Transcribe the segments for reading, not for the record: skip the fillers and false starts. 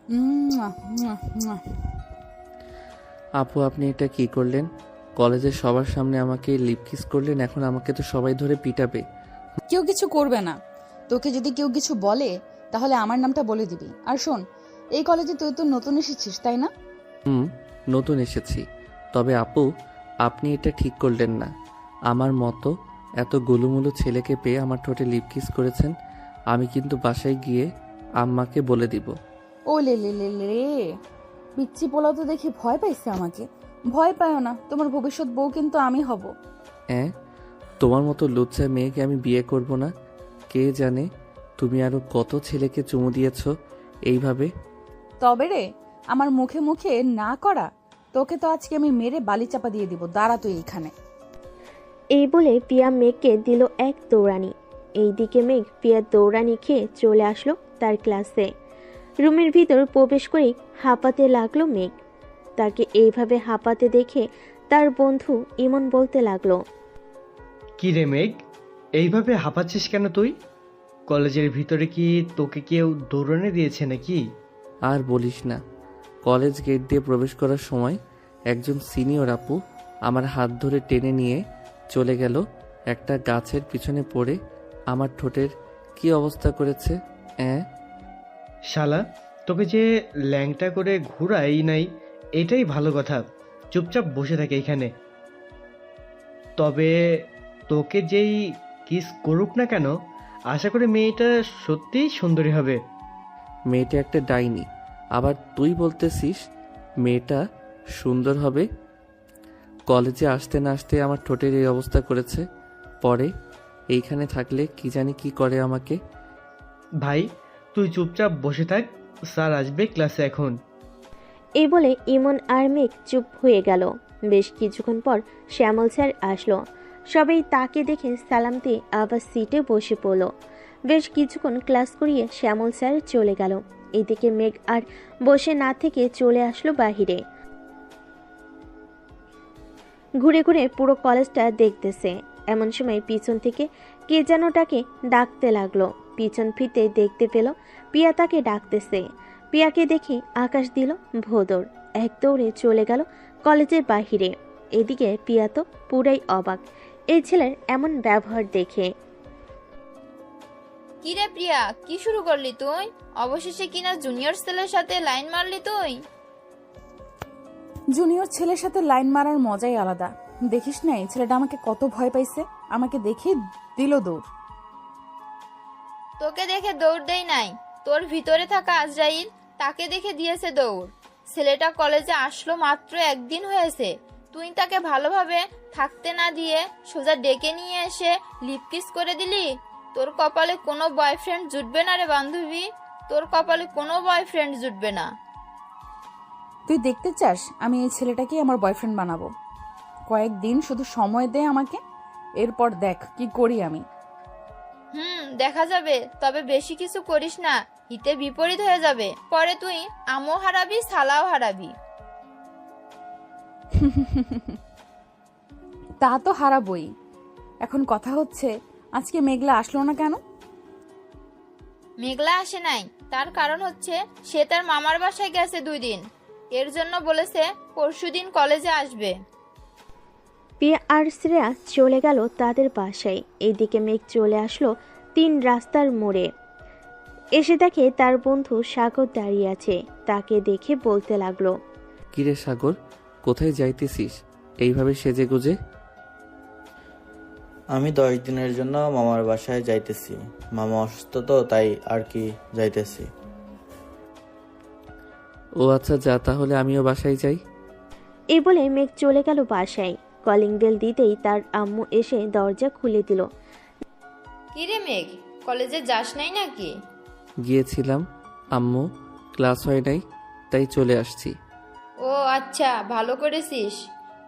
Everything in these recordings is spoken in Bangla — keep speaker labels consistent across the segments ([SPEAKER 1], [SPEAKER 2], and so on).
[SPEAKER 1] মুয়া, মুয়া, মুয়া।
[SPEAKER 2] আপু, আপনি এটা কি করলেন? কলেজের সবার সামনে আমাকে লিপ কিস করলেন, এখন আমাকে তো সবাই ধরে পিটাবে।
[SPEAKER 1] কেউ কিছু করবে না। তোকে যদি কেউ কিছু বলে তাহলে আমার নামটা বলে দিবি। আর শোন, এই কলেজে তুই তো নতুন এসেছিস, তাই না?
[SPEAKER 2] হুম, নতুন এসেছি। তবে আপু, আপনি এটা ঠিক করলেন না। আমার মতো এত গোলুমুলু ছেলেকে পেয়ে আমার ঠোঁটে লিপ কিস করেছেন। আমি কিন্তু বাসায় গিয়ে আম্মাকে বলে দিব।
[SPEAKER 1] ও লে লে লে লে, পিচ্চি পোলাও তো দেখে ভয় পাইছে আমাকে। ভয় পায় না, তোমার ভবিষ্যৎ বউ কিন্তু আমি হব।
[SPEAKER 2] হ্যাঁ, তোমার মতো লুচ্চা মেয়েকে আমি বিয়ে করব না। কে জানে তুমি আরো কত ছেলেকে চুমু দিয়েছ এইভাবে।
[SPEAKER 1] তবে রে, আমার মুখে মুখে না করা, তোকে তো আজকে আমি মেরে বালি চাপা দিয়ে দিব। দাঁড়া তুই এইখানে।
[SPEAKER 3] এই বলে পিয়া মেঘকে দিল এক দৌড়ানি। এইদিকে মেঘ পিয়ার দৌড়ানি খেয়ে চলে আসলো তার ক্লাসে। রুমের ভিতর প্রবেশ করেই হাঁপাতে লাগলো মেঘ। তাকে এইভাবে হাঁপাতে দেখে তার বন্ধু ইমন বলতে লাগলো,
[SPEAKER 4] কি রে মেঘ, এইভাবে হাঁপাচ্ছিস কেন তুই? কলেজের ভিতরে কি তোকে কেউ দৌড়ানে দিয়েছে নাকি?
[SPEAKER 2] আর বলিস না, কলেজ গেট দিয়ে প্রবেশ করার সময় একজন সিনিয়র আপু আমার হাত ধরে টেনে নিয়ে চলে গেল। একটা গাছের পিছনে পড়ে আমার ঠোঁটের কি অবস্থা করেছে।
[SPEAKER 4] শালা, তোকে যে ল্যাংটা করে ঘুরাই নাই, এটাই ভালো কথা। চুপচাপ বসে থাকে এখানে। তবে তোকে যেই কিস করুক না কেন, আশা করি মেয়েটা সত্যিই সুন্দরী হবে।
[SPEAKER 2] মেয়েটা একটা ডাইনি, আবার তুই বলতেছিস মেয়েটা সুন্দর হবে? কলেজে আসতে না আসতে আমার ঠোঁটের এই অবস্থা করেছে। পরে এইখানে থাকলে কি জানি কি করে আমাকে।
[SPEAKER 4] ভাই, তুই চুপচাপ বসে থাক, স্যার আসবে ক্লাসে এখন।
[SPEAKER 3] এই বলে ইমন আর মেঘ চুপ হয়ে গেল। বেশ কিছুক্ষণ পর শ্যামল স্যার আসলো। সবাই তাকে দেখে সালাম দিয়ে আবার সিটে বসে পড়ল। বেশ কিছুক্ষণ ক্লাস করিয়ে শ্যামল স্যার চলে গেল। এদিকে মেঘ আর বসে না থেকে চলে আসলো বাহিরে। ঘুরে ঘুরে পুরো কলেজটা দেখতেছে। এমন সময় পিছন থেকে কে যেন তাকে ডাকতে লাগলো। পিছন ফিরতে দেখতে পেল পিয়া তাকে ডাকতেছে। পিয়াকে দেখে আকাশ দিল ভোদর, এক দৌড়ে চলে গেল কলেজের বাহিরে। এদিকে পিয়া তো পুরাই অবাক এই ছেলের এমন ব্যবহার দেখে।
[SPEAKER 5] কি রে প্রিয়া, কি শুরু করলি তুই? অবশেষে কিনা জুনিয়র ছেলের সাথে লাইন মারলি তুই?
[SPEAKER 1] জুনিয়র ছেলের সাথে লাইন মারার মজাই আলাদা। দেখিস না এই ছেলেটা আমাকে কত ভয় পাইছে। আমাকে দেখে দিল দৌড়।
[SPEAKER 5] তোকে দেখে দৌড় দেই নাই, তোর ভিতরে থাকা আজরাইল তাকে দেখে দিয়েছে দৌড়। ছেলেটা কলেজে আসলো মাত্র একদিন হয়েছে, তুই তাকে ভালোভাবে থাকতে না দিয়ে সোজা ডেকে নিয়ে এসে লিপকিস করে দিলি। তোর কপালে কোনো বয়ফ্রেন্ড জুটবে না রে বান্ধবী, তোর কপালে কোনো বয়ফ্রেন্ড জুটবে না।
[SPEAKER 1] তুই দেখতে চাস আমি এই ছেলেটাকে আমার বয়ফ্রেন্ড বানাবো? কয়েকদিন শুধু সময় দে আমাকে, এরপর দেখ কি করি আমি।
[SPEAKER 5] দেখা যাবে, তবে বেশি কিছু করিস না, হিতে বিপরীত হয়ে যাবে। পরে তুই আমও হারাবি, সালাও হারাবি।
[SPEAKER 1] তা তো হারাবই। এখন কথা হচ্ছে আজকে মেঘলা আসলো না কেন?
[SPEAKER 5] মেঘলা আসে নাই, তার কারণ হচ্ছে সে তার মামার বাসায় গেছে 2 দিন। এর জন্য বলেছে পরশুদিন কলেজে আসবে।
[SPEAKER 3] পিয়া আর শ্রেয়া চলে গেল তাদের বাসায়। এইদিকে মেঘ চলে আসলো 3 রাস্তার মোড়ে। এসে দেখে তার বন্ধু সাগর দাঁড়িয়ে আছে। তাকে দেখে বলতে লাগলো,
[SPEAKER 2] কিরে সাগর, কোথায় যাইতেছিস এইভাবে সেজে গুজে?
[SPEAKER 6] আমি 10 দিনের জন্য মামার বাসায় যাইতেছি। মামা অসুস্থ তো, তাই আর কি যাইতেছি।
[SPEAKER 2] ও আচ্ছা, যা তাহলে আমিও বাসায় যাই।
[SPEAKER 3] এই বলে মেঘ চলে গেল বাসায়। কলিং বেল দিতেই তার আম্মু এসে দরজা খুলে দিল।
[SPEAKER 5] কি রে মেঘ, কলেজে যাস নাই নাকি?
[SPEAKER 2] গিয়েছিলাম আম্মু, ক্লাস হয় নাই তাই চলে আসছি।
[SPEAKER 5] ও আচ্ছা, ভালো করেছিস।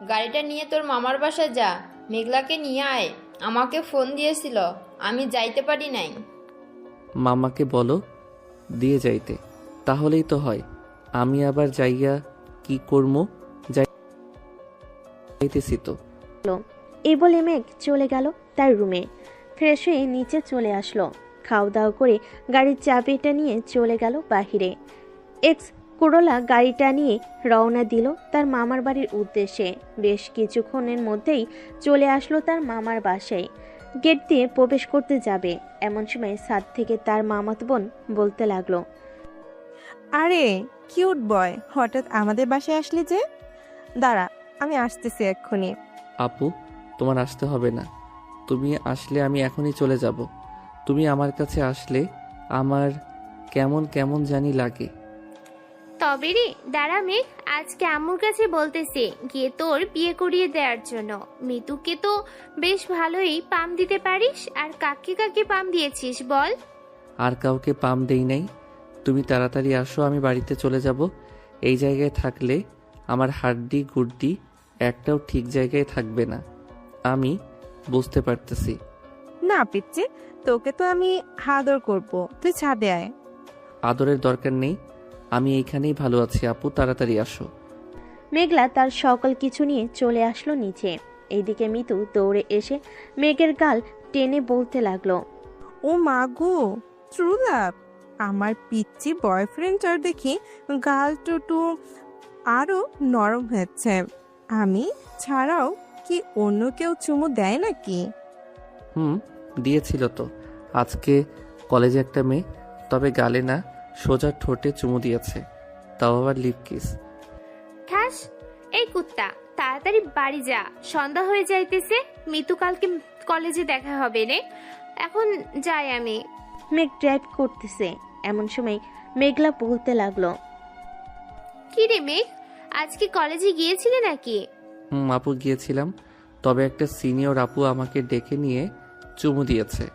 [SPEAKER 5] গাড়িটা নিয়ে তোর মামার বাসায় যা, মেঘলাকে নিয়ে আয়। আমাকে ফোন দিয়েছিল, আমি যাইতে পারি নাই।
[SPEAKER 2] মামাকে বলো দিয়ে যাইতে, তাহলেই তো হয়। আমি আবার যাইয়া কি করবো? যাইতেছি তো।
[SPEAKER 3] এই বলে মেঘ চলে গেল তার রুমে। ফ্রেশ হয়ে নিচে চলে আসলো। খাওয়া দাওয়া করে গাড়ির চাবিটা নিয়ে চলে গেল বাহিরে। এক্স করোলা গাড়িটা নিয়ে রওনা দিল তার মামার বাড়ির উদ্দেশ্যে। বেশ কিছুক্ষণের মধ্যেই চলে আসলো তার মামার বাসায়। গেট দিয়ে প্রবেশ করতে যাবে এমন সময় ছাদ থেকে তার মামাতো বোন বলতে লাগলো,
[SPEAKER 7] আরে কিউট বয়, হঠাৎ আমাদের বাসায় আসলি যে? দাঁড়া, আমি আসতেছি এক্ষুনি।
[SPEAKER 2] আপু, তোমার আসতে হবে না। তুমি আসলে আমি এখনই চলে যাব। তুমি আমার কাছে আসলে আমার কেমন কেমন জানি লাগে।
[SPEAKER 8] তবে রে দাঁড়া মেঘ, আজকে আম্মুর কাছে বলতেছি গিয়ে তোর বিয়ে করিয়ে দেওয়ার জন্য। মিতুকে তো বেশ ভালোই পাম দিতে পারিস, আর কাকে কাকে পাম দিয়েছিস বল?
[SPEAKER 2] আর কাউকে পাম দেই নাই। তুমি তাড়াতাড়ি আসো, আমি বাড়িতে চলে যাব। এই জায়গায় থাকলে আমার হাড্ডি গুড্ডি একটাও ঠিক জায়গায় থাকবে না। আমি বুঝতে পারতেছি।
[SPEAKER 7] না পিচ্ছি, তোকে তো আমি আদর করব, তুই ছাদে আয়।
[SPEAKER 2] আদরের দরকার নেই, আমি এইখানেই ভালো আছি। আপু তাড়াতাড়ি আসো।
[SPEAKER 3] মেঘলা তার সকল কিছু নিয়ে চলে আসলো নিচে। এইদিকে মিতু দৌড়ে এসে মেঘের গাল টেনে বলতে লাগলো,
[SPEAKER 7] ও মা গো, ট্রু লাভ! আমার পিচ্ছি বয়ফ্রেন্ডটার দেখি গাল টুটু আরো নরম হয়েছে। আমি ছাড়াও কি অন্য কেউ চুমু দেয় নাকি?
[SPEAKER 2] দিয়েছিল তো। আজকে কলেজে একটা মেয়ে, তবে গালে না, সোজা ঠোঁটে চুমু দিয়েছে, তাও আবার লিপ কিস।
[SPEAKER 8] ঠাস! এই কুত্তা, তাড়াতাড়ি বাড়ি যা, সন্ধ্যা হয়ে যাইতেছে। মিতু কালকে কলেজে দেখা হবে রে, এখন যাই আমি।
[SPEAKER 3] মেঘ ড্রাইভ করতেছে এমন সময় মেঘলা বলতে লাগলো,
[SPEAKER 8] কি রে মেঘ, আজকে কলেজে গিয়েছিলে নাকি?
[SPEAKER 2] আপু গিয়েছিলাম, তবে একটা সিনিয়র আপু আমাকে ডেকে নিয়ে চুমু দিয়েছে।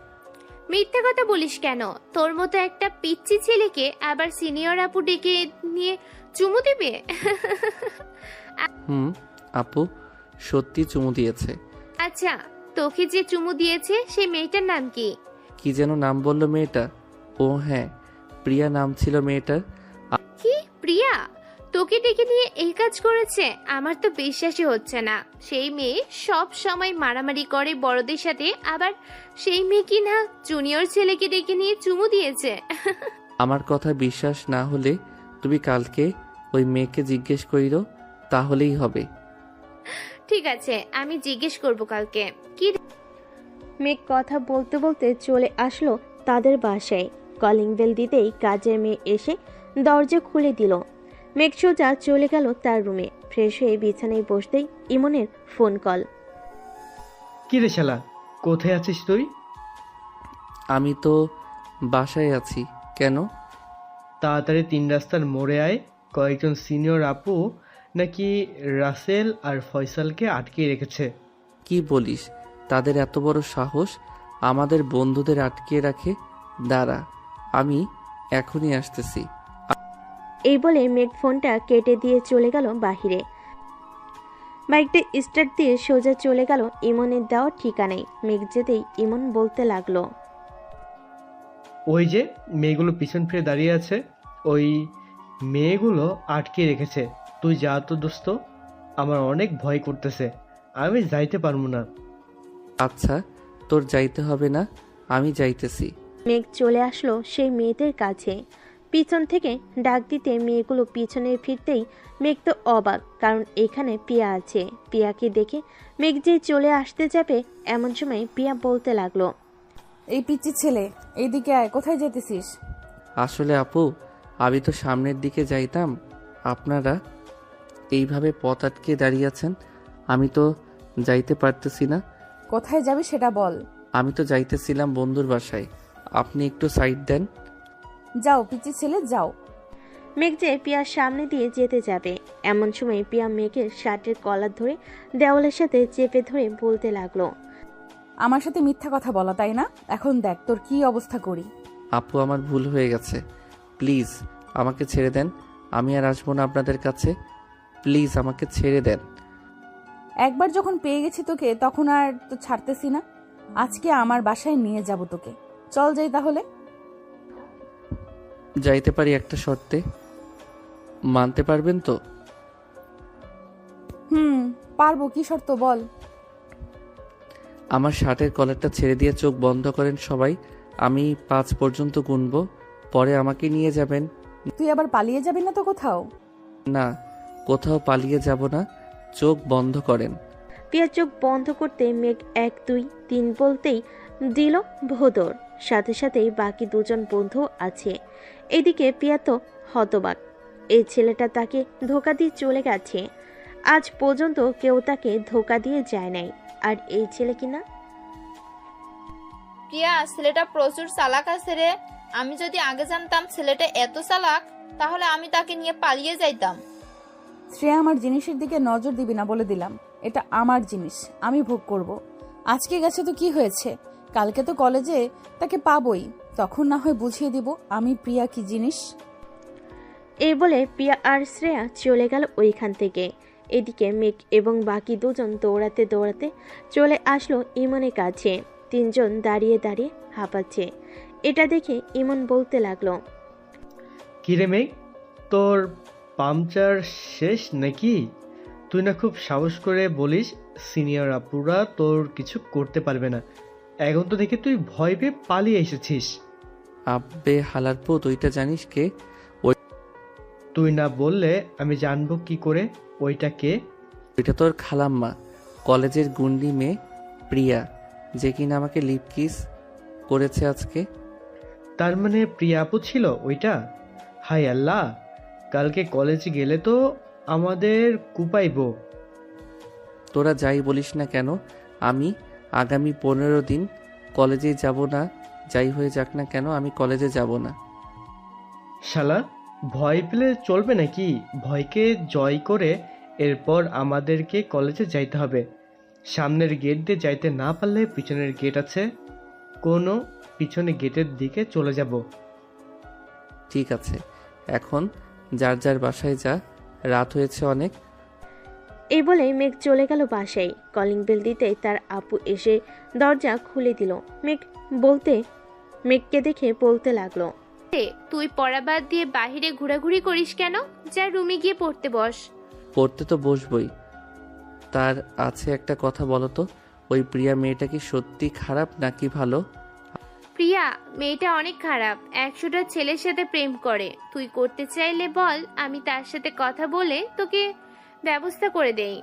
[SPEAKER 8] মিথ্যে কথা বলিস কেন? তোর মতো একটা পিচ্চি ছেলেকে আবার সিনিয়র আপু ডেকে নিয়ে চুমু দিবে?
[SPEAKER 2] আপু সত্যি চুমু দিয়েছে।
[SPEAKER 8] আচ্ছা, তোকে যে চুমু দিয়েছে সেই মেয়েটার নাম কি?
[SPEAKER 2] কি যেন নাম বললো মেয়েটা? ও হ্যাঁ, প্রিয়া নাম ছিল মেয়েটার।
[SPEAKER 8] কি প্রিয়া তোকে ডেকে নিয়ে এই কাজ করেছে? আমার তো বিশ্বাসই হচ্ছে না। সেই মেয়ে সব সময় মারামারি করে বড়দের সাথে, আবার সেই মেয়ে কি না জুনিয়র ছেলেকে ডেকে নিয়ে চুমু দিয়েছে?
[SPEAKER 2] আমার কথা বিশ্বাস না হলে তুমি কালকে ওই মেয়েকে জিজ্ঞেস করিরো, তাহলেই হবে।
[SPEAKER 8] ঠিক আছে, আমি জিজ্ঞেস করব কালকে। কি রে?
[SPEAKER 3] মেঘ কথা বলতে বলতে চলে আসলো তাদের বাসায়। কলিং বেল দিতেই কাজের মেয়ে এসে দরজা খুলে দিল। মেঘ সোজা চলে গেল তার রুমে। ফ্রেশ হয়ে বিছানায় বসতেই ইমনের ফোন কল।
[SPEAKER 4] কি রে শালা, কোথায় আছিস তুই?
[SPEAKER 2] আমি তো বাসায় আছি। কেন?
[SPEAKER 4] তাড়াতাড়ি 3 রাস্তার মোড়ে আয়। কয়েকজন সিনিয়র আপু নাকি রাসেল আর ফয়সালকে আটকে রেখেছে।
[SPEAKER 2] কি বলিস? তাদের এত বড় সাহস আমাদের বন্ধুদের আটকে রাখে? দাঁড়া, আমি এখনই আসতেছি।
[SPEAKER 3] এই বলে মেঘ ফোনটা কেটে দিয়ে চলে গেল বাহিরে। বাইকটা স্টার্ট দিয়ে সোজা চলে গেল ইমনের দেওয়া ঠিকানায়। মেঘ যেতেই ইমন বলতে লাগলো,
[SPEAKER 4] ওই যে মেয়েগুলো পিছন ফিরে দাঁড়িয়ে আছে, ওই মেয়েগুলো আটকে রেখেছে। তুই যা তো দোস্ত, আমার অনেক ভয় করতেছে, আমি যাইতে পারবো না।
[SPEAKER 2] আচ্ছা, তোর যাইতে হবে না, আমি যাইতেছি।
[SPEAKER 3] মেঘ চলে আসলো সেই মেয়েদের কাছে। পিছন থেকে ডাক দিতে মেয়েগুলো পিছনে ফিরতেই মেঘ তো অবাক, কারণ এখানে পিয়া আছে। পিয়াকে দেখে মেঘ যে চলে আসতে যাবে এমন সময় পিয়া বলতে লাগলো,
[SPEAKER 1] এই পিচ্চি ছেলে, এইদিকে আয়, কোথায় যেতেছিস?
[SPEAKER 2] আসলে আপু, আমি তো সামনের দিকে যাইতাম, আপনারা এইভাবে পথ আটকে দাঁড়িয়ে আছেন, আমি তো যাইতে পারতেছি না।
[SPEAKER 1] কোথায় যাবি সেটা বল।
[SPEAKER 2] আমি তো যাইতেছিলাম বন্ধুর বাসায়, আপনি একটু সাইড দেন।
[SPEAKER 1] যাও পিচ্চি ছেলে, যাও।
[SPEAKER 3] মেঘ যে পিয়ার সামনে দিয়ে যেতে যাবে এমন সময় পিয়া মেঘের শার্টের কলার ধরে দেওয়ালের সাথে চেপে ধরে বলতে লাগলো,
[SPEAKER 1] আমার সাথে মিথ্যা কথা বলা, তাই না? এখন দেখ তোর কি অবস্থা করি।
[SPEAKER 2] আপু, আমার ভুল হয়ে গেছে, প্লিজ আমাকে ছেড়ে দেন। আমি আর আসবো না আপনাদের কাছে, প্লিজ আমাকে ছেড়ে দেন।
[SPEAKER 1] একবার যখন পেয়ে গেছি তোকে, তখন আর তো ছাড়তেছি না। আজকে আমার বাসায় নিয়ে যাব তোকে। চল যাই তাহলে।
[SPEAKER 2] যাইতে পারি একটা শর্তে, মানতে পারবেন তো?
[SPEAKER 1] পারবো। কি শর্ত বল।
[SPEAKER 2] আমার শার্টের কলারটা ছেড়ে দিয়ে চোখ বন্ধ করেন সবাই, আমি 5 পর্যন্ত গুনবো, পরে আমাকে নিয়ে যাবেন
[SPEAKER 1] তুই আবার পালিয়ে যাবি না তো কোথাও?
[SPEAKER 2] না, কোথাও পালিয়ে যাব না। চোখ বন্ধ করেন।
[SPEAKER 3] পিয়া চোখ বন্ধ করতে মেঘ 1 2 3 বলতেই দিল ভোদর। সাথে সাথেই বাকি দুজন বন্ধু আছে। এদিকে পিয়া তো হতবাক। এই ছেলেটা তাকে ধোকা দিয়ে চলে গেছে। আজ পর্যন্ত কেউ তাকে ধোকা দিয়ে যায় নাই, আর এই ছেলে কিনা।
[SPEAKER 5] প্রিয়া, ছেলেটা প্রচুর চালাক আছে রে। আমি যদি আগে জানতাম ছেলেটা এত চালাক, তাহলে আমি তাকে নিয়ে পালিয়ে যাইতাম।
[SPEAKER 1] শ্রেয়া, আমার জিনিসের দিকে নজর দিবি না বলে দিলাম। এটা আমার জিনিস, আমি ভোগ করব। আজকে গেছে তো কি হয়েছে, কালকে তো কলেজে তাকে পাবই, তখন না হয় বুঝিয়ে দিব আমি প্রিয়া কি জিনিস।
[SPEAKER 3] এই বলে পিয়া আর শ্রেয়া চলে গেল ওইখান থেকে। এদিকে মেঘ এবং বাকি দুজন দৌড়াতে দৌড়াতে চলে আসলো ইমনের কাছে। তিনজন দাঁড়িয়ে দাঁড়িয়ে হাঁপাচ্ছে। এটা দেখে ইমন বলতে লাগলো,
[SPEAKER 4] কিরে মেঘ, তোর পাংচার শেষ নাকি? তুই না খুব সাহস করে বলিস সিনিয়র আপুরা তোর কিছু করতে পারবে না, এখন তো দেখি তুই ভয় পেয়ে পালিয়ে এসেছিস।
[SPEAKER 2] আব্বে হালার পুত, ওইটা জানিস কে?
[SPEAKER 4] তুই না বললে আমি জানবো কি করে ওইটা কে?
[SPEAKER 2] ওইটা তোর খালাম্মা, কলেজের গুন্ডি মেয়ে প্রিয়া, যে কিনা আমাকে লিপ কিস করেছে আজকে।
[SPEAKER 4] তার মানে প্রিয়া আপু ছিল ওইটা? হাই আল্লাহ, কালকে কলেজে গেলে তো আমাদের কুপাইবো।
[SPEAKER 2] তোরা যাই বলিস না কেন, আমি আগামী 15 দিন কলেজে যাব না। যাই হয়ে যাক না কেন, আমি কলেজে যাব না।
[SPEAKER 4] শালা, ভয় পেলে চলবে নাকি? ভয়কে জয় করে এরপর আমাদেরকে কলেজে যাইতে হবে। সামনের গেট দিয়ে যাইতে না পারলে পিছনের গেট আছে, কোনো পিছনে গেটের দিকে চলে যাব।
[SPEAKER 2] ঠিক আছে, এখন যার যার বাসায় যা, রাত হয়েছে অনেক।
[SPEAKER 3] এই বলে মেঘ চলে গেল বাসায়। কলিং বেল দিতেই তার আপু এসে দরজা খুলে দিল। মেঘকে দেখে বলতে লাগলো,
[SPEAKER 8] তুই পড়া বাদ দিয়ে বাহিরে ঘোরাঘুরি করিস কেন? যা রুমে গিয়ে পড়তে বস।
[SPEAKER 2] পড়তে তো বসবই, তার আছে একটা কথা বলো তো, ওই প্রিয়া মেয়েটা কি সত্যি খারাপ নাকি ভালো?
[SPEAKER 8] প্রিয়া মেয়েটা অনেক খারাপ, 100টা ছেলের সাথে প্রেম করে। তুই করতে চাইলে বল, আমি তার সাথে কথা বলে তোকে ব্যবস্থা করে দেই।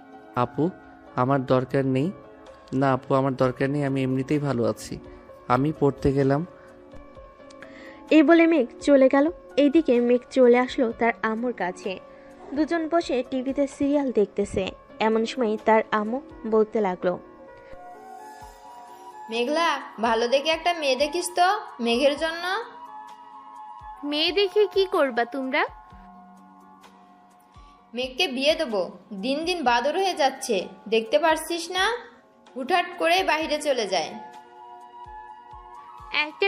[SPEAKER 2] আপু, আমার দরকার নেই। না আপু, আমার দরকার নেই, আমি এমনিতেই ভালো আছি। আমি পড়তে গেলাম।
[SPEAKER 3] এই বলে মেঘ চলে গেল। এইদিকে মেঘ চলে আসলো তার আম্মুর কাছে। দুজন বসে টিভিতে সিরিয়াল দেখতেছে। এমন সময় তার আম্মু বলতে লাগলো,
[SPEAKER 5] মেঘলা, ভালো দেখে একটা মেয়ে দেখিস তো মেঘের জন্য।
[SPEAKER 8] মেয়ে দেখে কি করবা তোমরা?
[SPEAKER 5] মেঘকে বিয়ে দেবো, দিন দিন বাদর হয়ে যাচ্ছে, দেখতে পারছিস না? হুটহাট করে বাইরে চলে যায়।
[SPEAKER 8] একটা